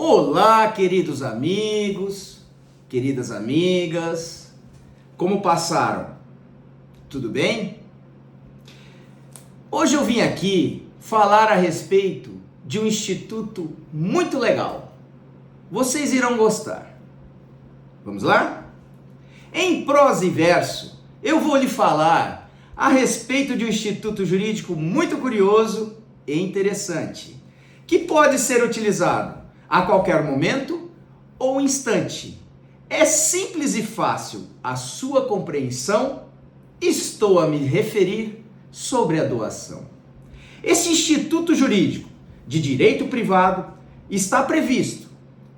Olá, queridos amigos, queridas amigas, como passaram? Tudo bem? Hoje eu vim aqui falar a respeito de um instituto muito legal. Vocês irão gostar. Vamos lá? Em prosa e verso, eu vou lhe falar a respeito de um instituto jurídico muito curioso e interessante, que pode ser utilizado a qualquer momento ou instante. É simples e fácil a sua compreensão. Estou a me referir sobre a doação. Esse instituto jurídico de direito privado está previsto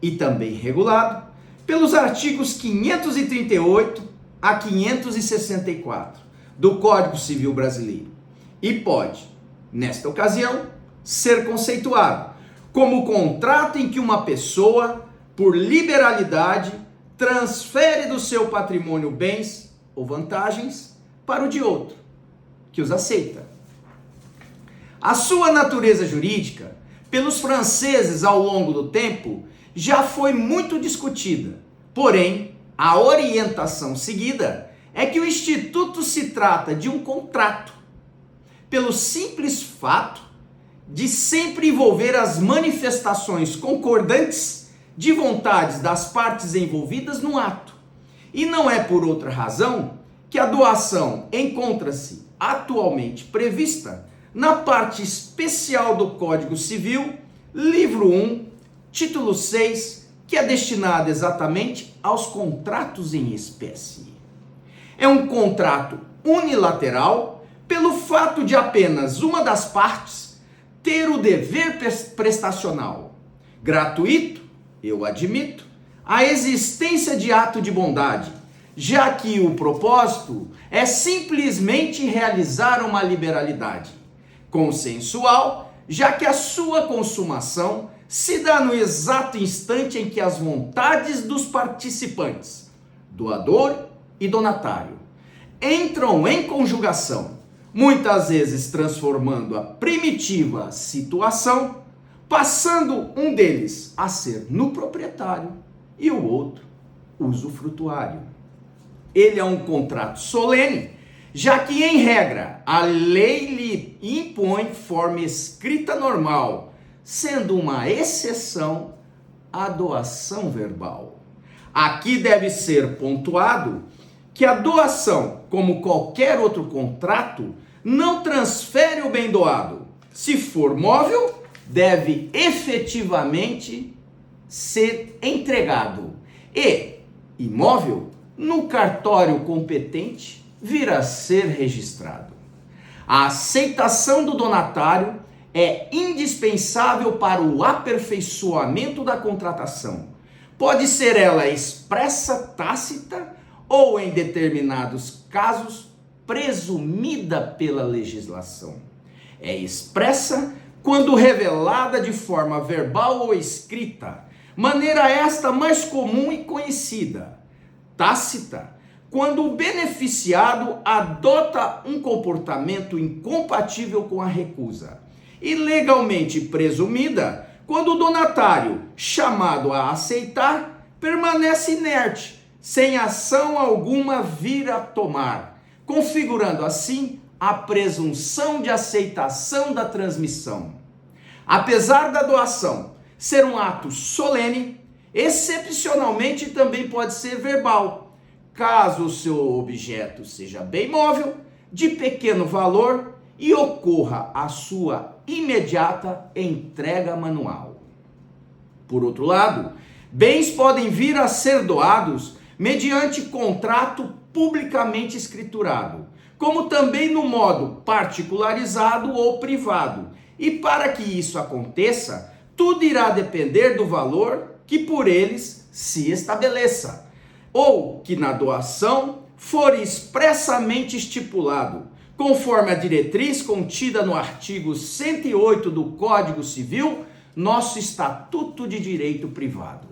e também regulado pelos artigos 538 a 564 do Código Civil Brasileiro e pode, nesta ocasião, ser conceituado como contrato em que uma pessoa, por liberalidade, transfere do seu patrimônio bens ou vantagens para o de outro, que os aceita. A sua natureza jurídica, pelos franceses ao longo do tempo, já foi muito discutida. Porém, a orientação seguida é que o instituto se trata de um contrato, pelo simples fato de sempre envolver as manifestações concordantes de vontades das partes envolvidas no ato. E não é por outra razão que a doação encontra-se atualmente prevista na parte especial do Código Civil, livro 1, título 6, que é destinado exatamente aos contratos em espécie. É um contrato unilateral pelo fato de apenas uma das partes ter o dever prestacional gratuito, eu admito, a existência de ato de bondade, já que o propósito é simplesmente realizar uma liberalidade consensual, já que a sua consumação se dá no exato instante em que as vontades dos participantes, doador e donatário, entram em conjugação, muitas vezes transformando a primitiva situação, passando um deles a ser no proprietário e o outro usufrutuário. Ele é um contrato solene, já que, em regra, a lei lhe impõe forma escrita normal, sendo uma exceção a doação verbal. Aqui deve ser pontuado que a doação, como qualquer outro contrato, não transfere o bem doado. Se for móvel, deve efetivamente ser entregado. E, imóvel, no cartório competente, vir a ser registrado. A aceitação do donatário é indispensável para o aperfeiçoamento da contratação. Pode ser ela expressa, tácita, ou em determinados casos, presumida pela legislação. É expressa quando revelada de forma verbal ou escrita, maneira esta mais comum e conhecida. Tácita, quando o beneficiado adota um comportamento incompatível com a recusa. E legalmente presumida, quando o donatário, chamado a aceitar, permanece inerte, sem ação alguma vir a tomar, configurando assim a presunção de aceitação da transmissão. Apesar da doação ser um ato solene, excepcionalmente também pode ser verbal, caso o seu objeto seja bem móvel, de pequeno valor e ocorra a sua imediata entrega manual. Por outro lado, bens podem vir a ser doados mediante contrato publicamente escriturado, como também no modo particularizado ou privado. E para que isso aconteça, tudo irá depender do valor que por eles se estabeleça, ou que na doação for expressamente estipulado, conforme a diretriz contida no artigo 108 do Código Civil, nosso Estatuto de Direito Privado.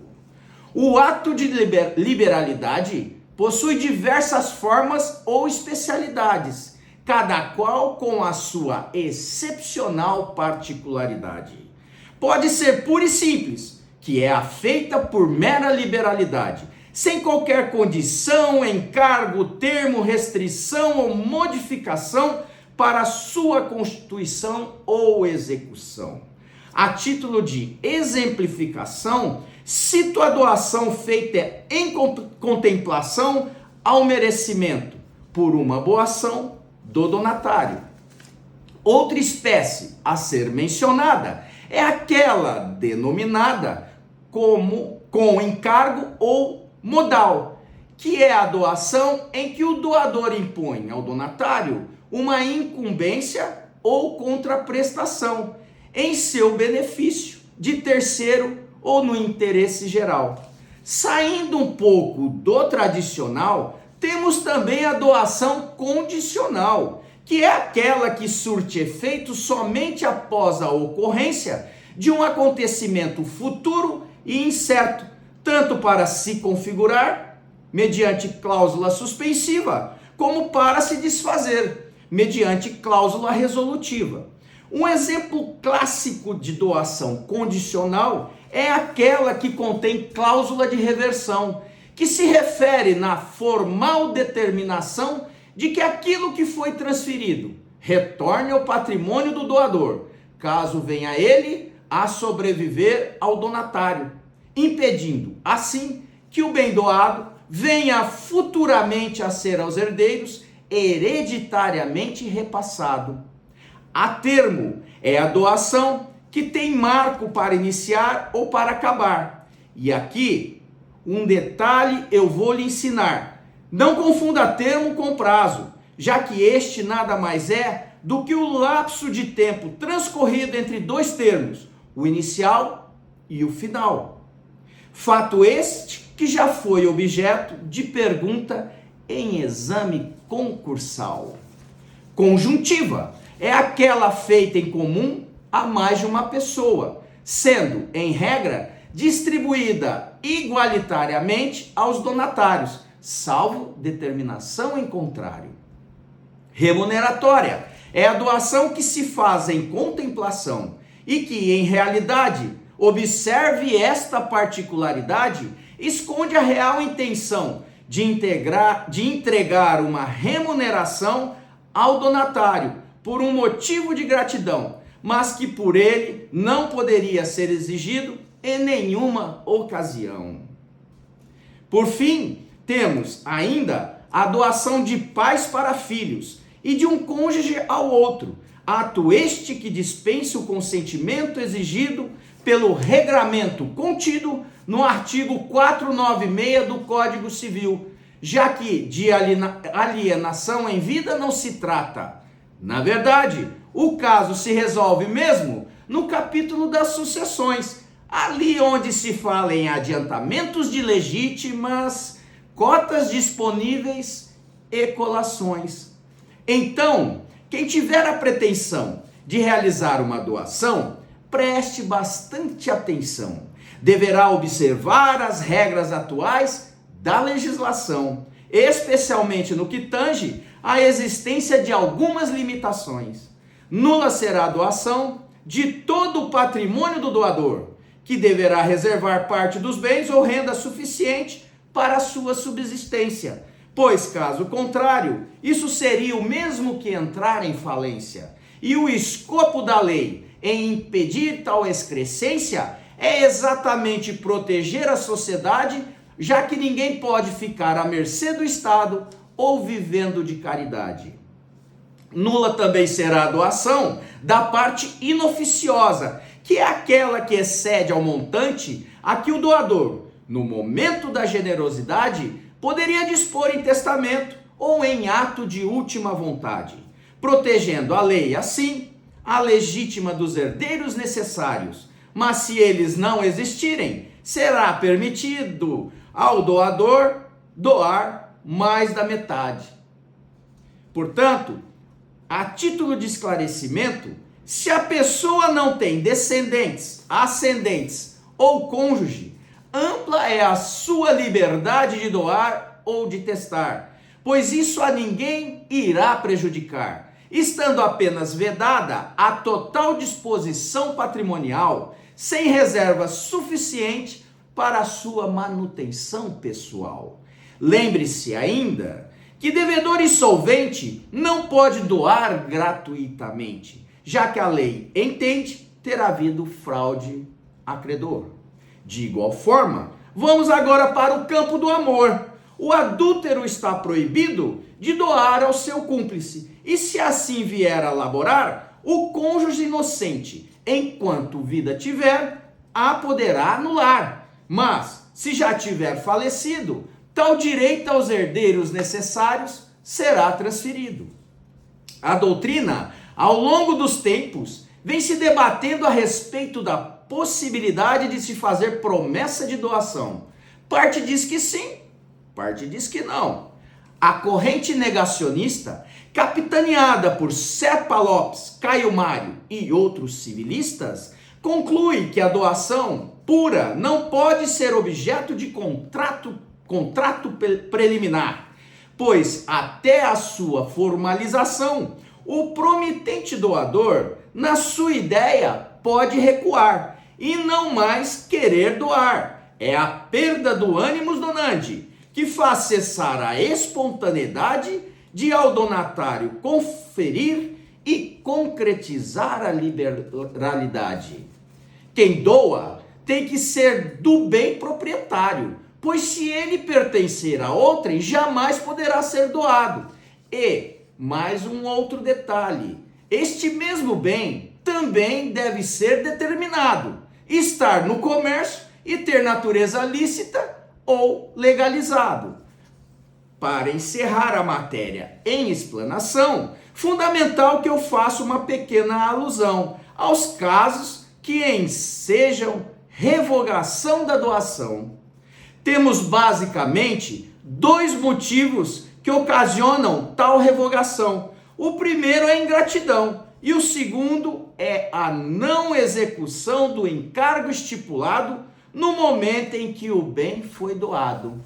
O ato de liberalidade possui diversas formas ou especialidades, cada qual com a sua excepcional particularidade. Pode ser pura e simples, que é a feita por mera liberalidade, sem qualquer condição, encargo, termo, restrição ou modificação para sua constituição ou execução. A título de exemplificação, cito a doação feita em contemplação ao merecimento por uma boa ação do donatário. Outra espécie a ser mencionada é aquela denominada como com encargo ou modal, que é a doação em que o doador impõe ao donatário uma incumbência ou contraprestação em seu benefício de terceiro ou no interesse geral. Saindo um pouco do tradicional, temos também a doação condicional, que é aquela que surte efeito somente após a ocorrência de um acontecimento futuro e incerto, tanto para se configurar, mediante cláusula suspensiva, como para se desfazer, mediante cláusula resolutiva. Um exemplo clássico de doação condicional é aquela que contém cláusula de reversão, que se refere na formal determinação de que aquilo que foi transferido retorne ao patrimônio do doador, caso venha ele a sobreviver ao donatário, impedindo, assim, que o bem doado venha futuramente a ser aos herdeiros hereditariamente repassado. A termo é a doação que tem marco para iniciar ou para acabar. E aqui, um detalhe eu vou lhe ensinar. Não confunda termo com prazo, já que este nada mais é do que o lapso de tempo transcorrido entre dois termos, o inicial e o final. Fato este que já foi objeto de pergunta em exame concursal. Conjuntiva é aquela feita em comum a mais de uma pessoa, sendo, em regra, distribuída igualitariamente aos donatários, salvo determinação em contrário. Remuneratória é a doação que se faz em contemplação e que, em realidade, observe esta particularidade, esconde a real intenção de entregar uma remuneração ao donatário por um motivo de gratidão, mas que por ele não poderia ser exigido em nenhuma ocasião. Por fim, temos ainda a doação de pais para filhos e de um cônjuge ao outro, ato este que dispensa o consentimento exigido pelo regramento contido no artigo 496 do Código Civil, já que de alienação em vida não se trata. Na verdade, o caso se resolve mesmo no capítulo das sucessões, ali onde se fala em adiantamentos de legítimas, cotas disponíveis e colações. Então, quem tiver a pretensão de realizar uma doação, preste bastante atenção. Deverá observar as regras atuais da legislação, especialmente no que tange à existência de algumas limitações. Nula será a doação de todo o patrimônio do doador, que deverá reservar parte dos bens ou renda suficiente para a sua subsistência, pois, caso contrário, isso seria o mesmo que entrar em falência. E o escopo da lei em impedir tal excrescência é exatamente proteger a sociedade, já que ninguém pode ficar à mercê do Estado ou vivendo de caridade. Nula também será a doação da parte inoficiosa, que é aquela que excede ao montante a que o doador, no momento da generosidade, poderia dispor em testamento ou em ato de última vontade, protegendo a lei, assim, a legítima dos herdeiros necessários. Mas se eles não existirem, será permitido ao doador doar mais da metade. Portanto, a título de esclarecimento, se a pessoa não tem descendentes, ascendentes ou cônjuge, ampla é a sua liberdade de doar ou de testar, pois isso a ninguém irá prejudicar, estando apenas vedada a total disposição patrimonial, sem reserva suficiente para a sua manutenção pessoal. Lembre-se ainda que devedor insolvente não pode doar gratuitamente, já que a lei entende ter havido fraude a credor. De igual forma, vamos agora para o campo do amor. O adúltero está proibido de doar ao seu cúmplice, e se assim vier a laborar, o cônjuge inocente, enquanto vida tiver, a poderá anular. Mas, se já tiver falecido, tal direito aos herdeiros necessários será transferido. A doutrina, ao longo dos tempos, vem se debatendo a respeito da possibilidade de se fazer promessa de doação. Parte diz que sim, parte diz que não. A corrente negacionista, capitaneada por Cepa Lopes, Caio Mário e outros civilistas, conclui que a doação pura não pode ser objeto de contrato preliminar, pois até a sua formalização, o promitente doador, na sua ideia, pode recuar e não mais querer doar. É a perda do ânimos donandi que faz cessar a espontaneidade de ao donatário conferir e concretizar a liberalidade. Quem doa tem que ser do bem proprietário, pois se ele pertencer a outrem, jamais poderá ser doado. E, mais um outro detalhe, este mesmo bem também deve ser determinado, estar no comércio e ter natureza lícita ou legalizado. Para encerrar a matéria em explanação, fundamental que eu faça uma pequena alusão aos casos que ensejam revogação da doação. Temos basicamente dois motivos que ocasionam tal revogação. O primeiro é a ingratidão e o segundo é a não execução do encargo estipulado no momento em que o bem foi doado.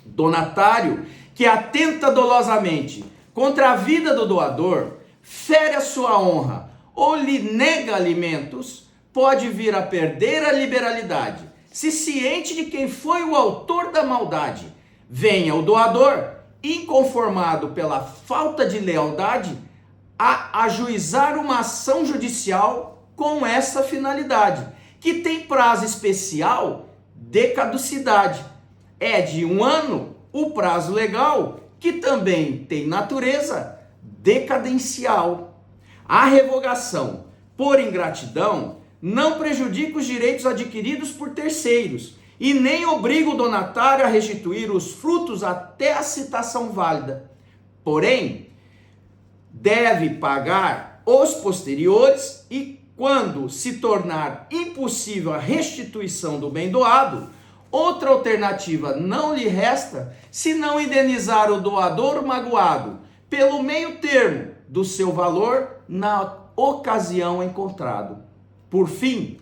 Donatário que atenta dolosamente contra a vida do doador, fere a sua honra ou lhe nega alimentos, pode vir a perder a liberalidade. Se ciente de quem foi o autor da maldade, venha o doador, inconformado pela falta de lealdade, a ajuizar uma ação judicial com essa finalidade, que tem prazo especial de caducidade. É de 1 ano o prazo legal, que também tem natureza decadencial. A revogação por ingratidão não prejudica os direitos adquiridos por terceiros e nem obriga o donatário a restituir os frutos até a citação válida. Porém, deve pagar os posteriores e, quando se tornar impossível a restituição do bem doado, outra alternativa não lhe resta senão indenizar o doador magoado pelo meio termo do seu valor na ocasião encontrado. Por fim,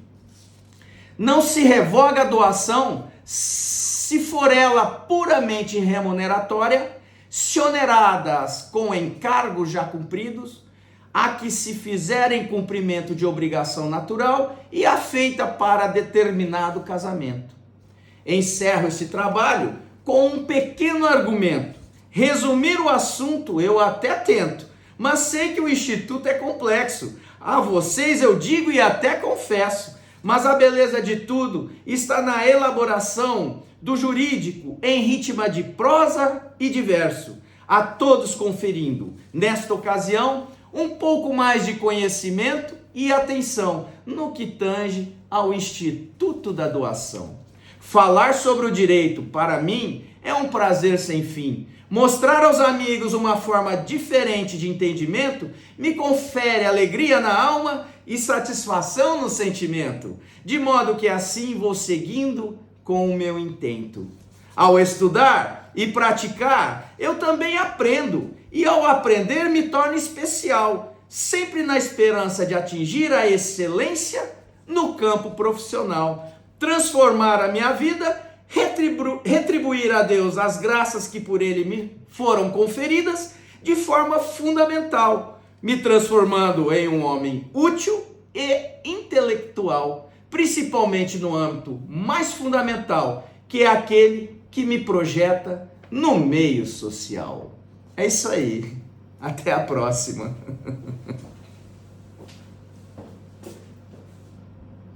não se revoga a doação se for ela puramente remuneratória, se oneradas com encargos já cumpridos, a que se fizer em cumprimento de obrigação natural e a feita para determinado casamento. Encerro esse trabalho com um pequeno argumento. Resumir o assunto eu até tento, mas sei que o Instituto é complexo. A vocês eu digo e até confesso, mas a beleza de tudo está na elaboração do jurídico em ritmo de prosa e de verso, a todos conferindo, nesta ocasião, um pouco mais de conhecimento e atenção no que tange ao Instituto da Doação. Falar sobre o direito, para mim, é um prazer sem fim. Mostrar aos amigos uma forma diferente de entendimento me confere alegria na alma e satisfação no sentimento, de modo que assim vou seguindo com o meu intento. Ao estudar e praticar, eu também aprendo, e ao aprender me torno especial, sempre na esperança de atingir a excelência no campo profissional, transformar a minha vida, retribuir a Deus as graças que por Ele me foram conferidas de forma fundamental, me transformando em um homem útil e intelectual, principalmente no âmbito mais fundamental, que é aquele que me projeta no meio social. É isso aí. Até a próxima.